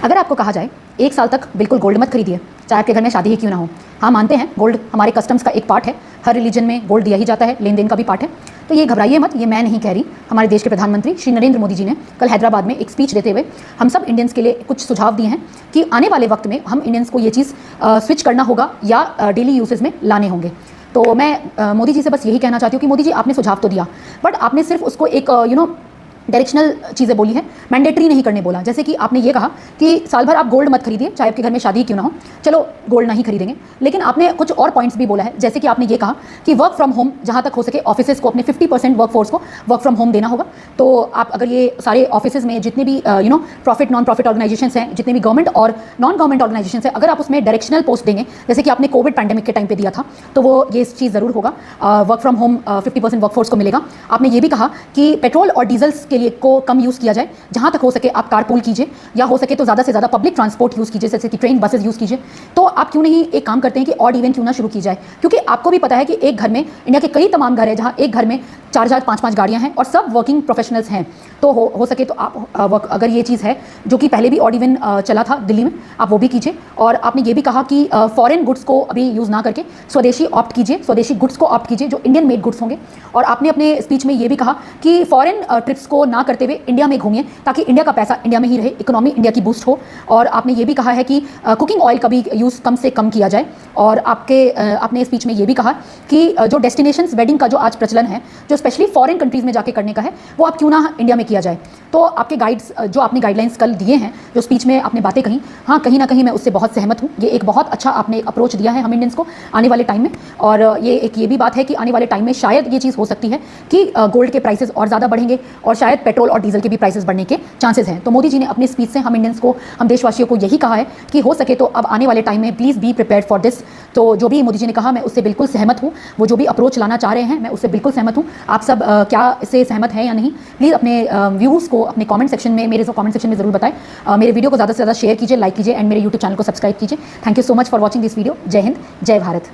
अगर आपको कहा जाए 1 साल तक बिल्कुल गोल्ड मत खरीदिए, चाहे आपके घर में शादी ही क्यों ना हो। हाँ, मानते हैं गोल्ड हमारे कस्टम्स का एक पार्ट है, हर रिलीजन में गोल्ड दिया ही जाता है, लेन देन का भी पार्ट है। तो ये घबराइए मत, ये मैं नहीं कह रही, हमारे देश के प्रधानमंत्री श्री नरेंद्र मोदी जी ने कल हैदराबाद में एक स्पीच देते हुए हम सब इंडियंस के लिए कुछ सुझाव दिए हैं कि आने वाले वक्त में हम इंडियंस को ये चीज़ स्विच करना होगा या डेली यूसेज में लाने होंगे। तो मैं मोदी जी से बस यही कहना चाहती हूँ कि मोदी जी आपने सुझाव तो दिया, बट आपने सिर्फ उसको एक डायरेक्शनल चीज़ें बोली हैं, मैंडेटरी नहीं करने बोला। जैसे कि आपने ये कहा कि साल भर आप गोल्ड मत खरीदिए, चाहे आपके घर में शादी क्यों ना हो, चलो गोल्ड नहीं खरीदेंगे। लेकिन आपने कुछ और पॉइंट्स भी बोला है, जैसे कि आपने ये कहा कि वर्क फ्रॉम होम जहाँ तक हो सके ऑफिसेज को अपने 50% वर्कफोर्स को वर्क फ्रॉम होम देना होगा। तो आप अगर ये सारे ऑफिसेज में जितने भी प्रॉफिट नॉन प्रॉफिट ऑर्गेनाइजेशन हैं, जितने भी गवर्नमेंट और नॉन गवर्नमेंट ऑर्गेनाइजेशन हैं, अगर आप उसमें डायरेक्शनल पोस्ट देंगे जैसे कि आपने कोविड पैंडेमिक के टाइम पे दिया था, तो वो ये चीज़ ज़रूर होगा, वर्क फ्रॉम होम 50% वर्कफोर्स को मिलेगा। आपने ये भी कहा कि पेट्रोल और डीजल्स के लिए को कम यूज़ किया जाए, जहां तक हो सके आप कारपूल कीजिए, या हो सके तो ज़्यादा से ज़्यादा पब्लिक ट्रांसपोर्ट यूज़ कीजिए, जैसे कि ट्रेन बसेस यूज़ कीजिए। तो आप क्यों नहीं एक काम करते हैं कि ऑड इवन क्यों ना शुरू की जाए, क्योंकि आपको भी पता है कि एक घर में, इंडिया के कई तमाम घर हैं जहां एक घर में 4-4 5-5 गाड़ियां हैं और सब वर्किंग प्रोफेशनल्स हैं। तो हो सके तो आप अगर ये चीज़ है जो कि पहले भी ऑड इवन चला था दिल्ली में, आप वो भी कीजिए। और आपने ये भी कहा कि फॉरेन गुड्स को अभी यूज़ ना करके स्वदेशी ऑप्ट कीजिए, स्वदेशी गुड्स को ऑप्ट कीजिए जो इंडियन मेड गुड्स होंगे। और आपने अपने स्पीच में ये भी कहा कि फॉरेन ट्रिप्स को ना करते हुए इंडिया में घूमिए, ताकि इंडिया का पैसा इंडिया में ही रहे, इकोनॉमी इंडिया की बूस्ट हो। और आपने ये भी कहा है कि कुकिंग ऑयल का भी यूज़ कम से कम किया जाए। और आपने स्पीच में ये भी कहा कि जो डेस्टिनेशंस वेडिंग का जो आज प्रचलन है, जो स्पेशली फॉरेन कंट्रीज़ में जाके करने का है, वो आप क्यों ना इंडिया में किया जाए। तो आपके गाइड्स जो आपने गाइडलाइंस कल दिए हैं, जो स्पीच में आपने बातें कही, हाँ कहीं ना कहीं मैं उससे बहुत सहमत हूँ। ये एक बहुत अच्छा आपने अप्रोच दिया है हम इंडियंस को आने वाले टाइम में। और ये भी बात है कि आने वाले टाइम में शायद ये चीज़ हो सकती है कि गोल्ड के प्राइसेस और ज़्यादा बढ़ेंगे और शायद पेट्रोल और डीजल के भी प्राइसेस बढ़ने के चांसेस हैं। तो मोदी जी ने अपनी स्पीच से हम इंडियंस को, हम देशवासियों को यही कहा है कि हो सके तो अब आने वाले टाइम में please be prepared for this. तो जो भी मोदी जी ने कहा मैं उससे बिल्कुल सहमत हूँ, वो जो भी अप्रोच लाना चाह रहे हैं मैं उससे बिल्कुल सहमत हूँ। आप सब क्या इससे सहमत हैं या नहीं, प्लीज़ अपने व्यूज़ को अपने कमेंट सेक्शन में, मेरे कमेंट सेक्शन में ज़रूर बताएं। मेरे वीडियो को ज़्यादा से ज़्यादा शेयर कीजिए, लाइक कीजिए एंड मेरे यूट्यूब चैनल को सब्सक्राइब कीजिए। Thank you so much for watching this video. जय हिंद, जय भारत।